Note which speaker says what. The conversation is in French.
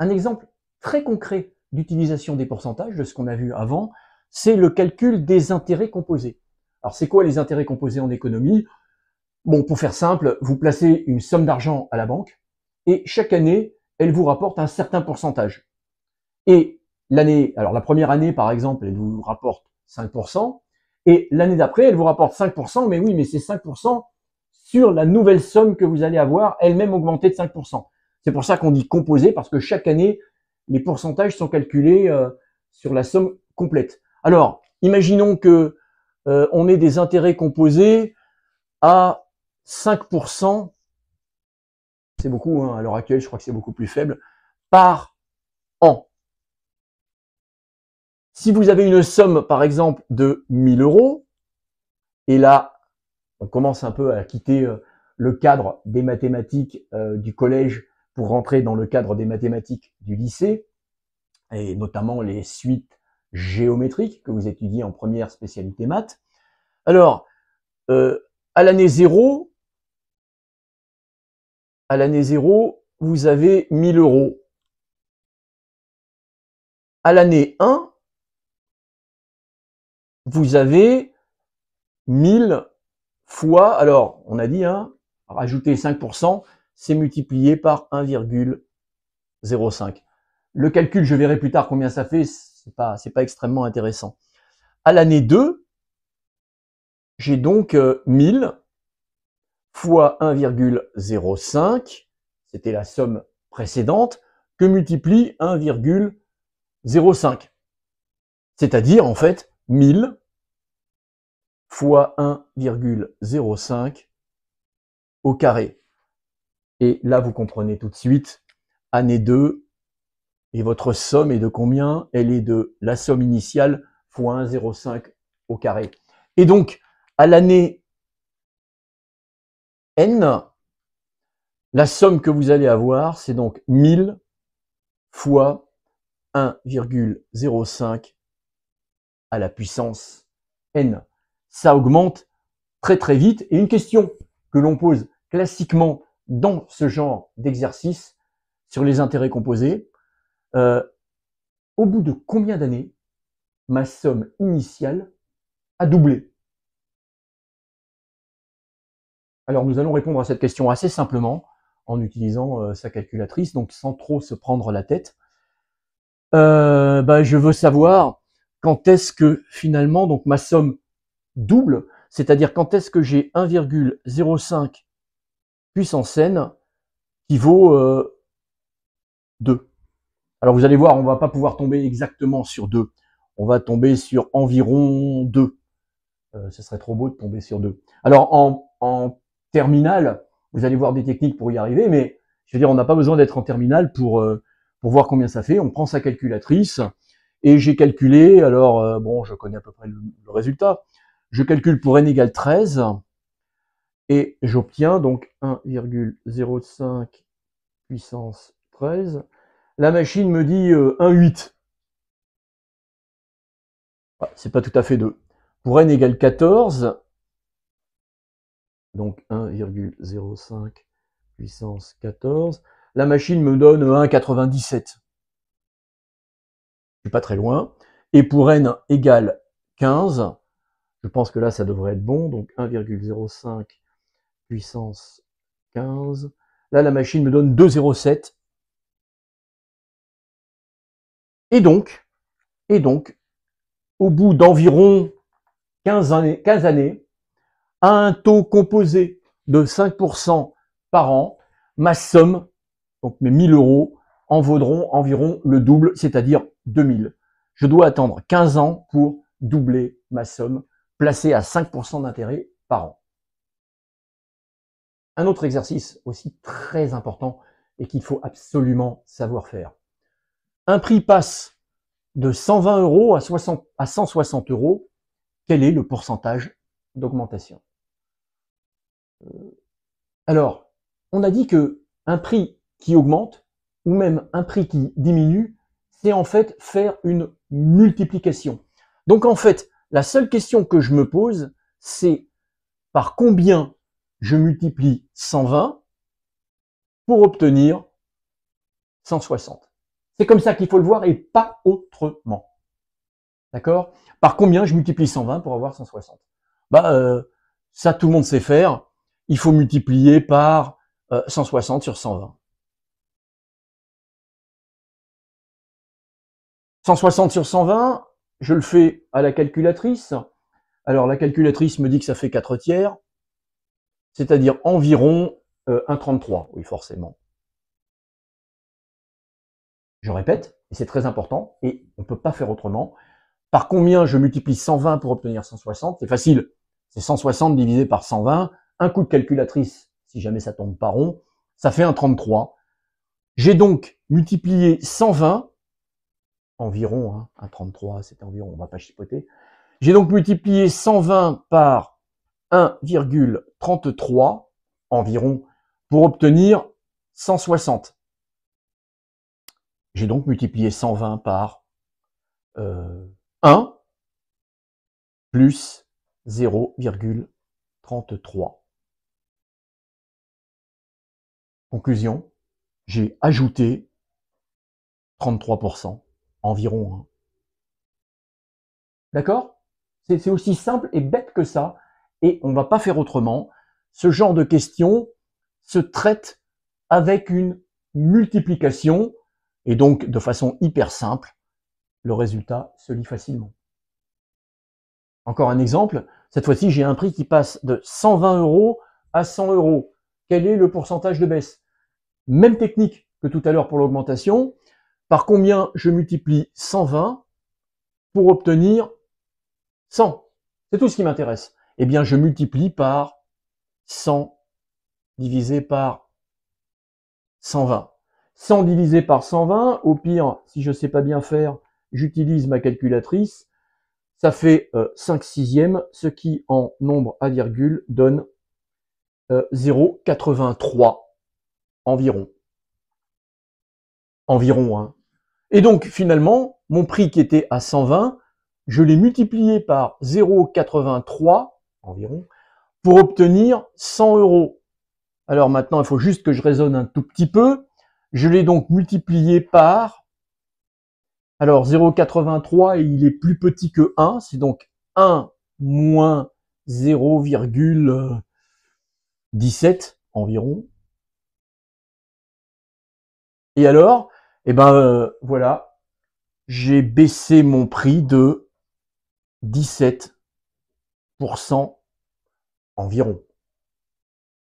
Speaker 1: un exemple très concret d'utilisation des pourcentages, de ce qu'on a vu avant, c'est le calcul des intérêts composés. Alors, c'est quoi les intérêts composés en économie? Bon, pour faire simple, vous placez une somme d'argent à la banque et chaque année, elle vous rapporte un certain pourcentage. Et l'année, alors la première année, par exemple, elle vous rapporte 5%, et l'année d'après, elle vous rapporte 5%, mais oui, mais c'est 5% sur la nouvelle somme que vous allez avoir, elle-même augmentée de 5%. C'est pour ça qu'on dit composé, parce que chaque année, les pourcentages sont calculés sur la somme complète. Alors, imaginons que on ait des intérêts composés à 5%, c'est beaucoup, hein, à l'heure actuelle, je crois que c'est beaucoup plus faible, par an. Si vous avez une somme, par exemple, de 1000 euros, et là, on commence un peu à quitter le cadre des mathématiques du collège pour rentrer dans le cadre des mathématiques du lycée, et notamment les suites géométriques que vous étudiez en première spécialité maths. Alors, à l'année 0, vous avez 1000 euros. À l'année 1, vous avez 1000 fois, alors on a dit, hein, rajouter 5%, c'est multiplié par 1,05. Le calcul, je verrai plus tard combien ça fait, c'est pas extrêmement intéressant. À l'année 2, j'ai donc 1000 fois 1,05, c'était la somme précédente, que multiplie 1,05. C'est-à-dire, en fait, 1000 fois 1,05 au carré. Et là, vous comprenez tout de suite, année 2, et votre somme est de combien? Elle est de la somme initiale fois 1,05 au carré. Et donc, à l'année n, la somme que vous allez avoir, c'est donc 1000 fois 1,05 à la puissance n. Ça augmente très très vite. Et une question que l'on pose classiquement dans ce genre d'exercice sur les intérêts composés, au bout de combien d'années ma somme initiale a doublé? Alors nous allons répondre à cette question assez simplement en utilisant sa calculatrice, donc sans trop se prendre la tête. Je veux savoir quand est-ce que finalement donc ma somme double, c'est-à-dire quand est-ce que j'ai 1,05 puissance n qui vaut 2. Alors vous allez voir, on va pas pouvoir tomber exactement sur 2. On va tomber sur environ 2. Ce serait trop beau de tomber sur 2. Alors en terminale, vous allez voir des techniques pour y arriver, mais je veux dire, on n'a pas besoin d'être en terminale pour voir combien ça fait. On prend sa calculatrice et j'ai calculé, alors bon, je connais à peu près le résultat. Je calcule pour n égale 13 et j'obtiens donc 1,05 puissance 13. La machine me dit 1,8. C'est pas tout à fait 2. Pour n égale 14, donc 1,05 puissance 14, la machine me donne 1,97. Je suis pas très loin. Et pour n égale 15, je pense que là ça devrait être bon, donc 1,05 puissance 15. Là la machine me donne 2,07. Et donc, au bout d'environ 15 années, à un taux composé de 5% par an, ma somme, donc mes 1000 euros, en vaudront environ le double, c'est-à-dire 2000. Je dois attendre 15 ans pour doubler ma somme placée à 5% d'intérêt par an. Un autre exercice aussi très important et qu'il faut absolument savoir faire. Un prix passe de 120 euros à 160 euros. Quel est le pourcentage d'augmentation? Alors, on a dit que un prix qui augmente ou même un prix qui diminue, c'est en fait faire une multiplication. Donc en fait, la seule question que je me pose, c'est par combien je multiplie 120 pour obtenir 160. C'est comme ça qu'il faut le voir et pas autrement. D'accord? Par combien je multiplie 120 pour avoir 160? Ça, tout le monde sait faire. Il faut multiplier par 160 sur 120. 160 sur 120, je le fais à la calculatrice. Alors, la calculatrice me dit que ça fait 4 tiers, c'est-à-dire environ 1,33. Oui, forcément. Je répète, et c'est très important, et on ne peut pas faire autrement. Par combien je multiplie 120 pour obtenir 160? C'est facile. C'est 160 divisé par 120. Un coup de calculatrice, si jamais ça tombe pas rond, ça fait 1,33. J'ai donc multiplié 120, environ, hein, 1,33, c'est environ, on va pas chipoter. J'ai donc multiplié 120 par 1,33, environ, pour obtenir 160. J'ai donc multiplié 120 par 1 plus 0,33. Conclusion, j'ai ajouté 33%, environ 1. D'accord? C'est aussi simple et bête que ça, et on ne va pas faire autrement. Ce genre de questions se traite avec une multiplication, et donc de façon hyper simple, le résultat se lit facilement. Encore un exemple, cette fois-ci j'ai un prix qui passe de 120 € à 100 €. Quel est le pourcentage de baisse? Même technique que tout à l'heure pour l'augmentation. Par combien je multiplie 120 pour obtenir 100? C'est tout ce qui m'intéresse. Eh bien, je multiplie par 100 divisé par 120. 100 divisé par 120, au pire, si je ne sais pas bien faire, j'utilise ma calculatrice. Ça fait 5 sixièmes, ce qui en nombre à virgule donne 0,83 environ. Environ, hein. Et donc, finalement, mon prix qui était à 120, je l'ai multiplié par 0,83 environ pour obtenir 100 €. Alors maintenant, il faut juste que je raisonne un tout petit peu. Je l'ai donc multiplié par... Alors 0,83, il est plus petit que 1, c'est donc 1 moins 0,17 environ. Et alors, voilà, j'ai baissé mon prix de 17% environ.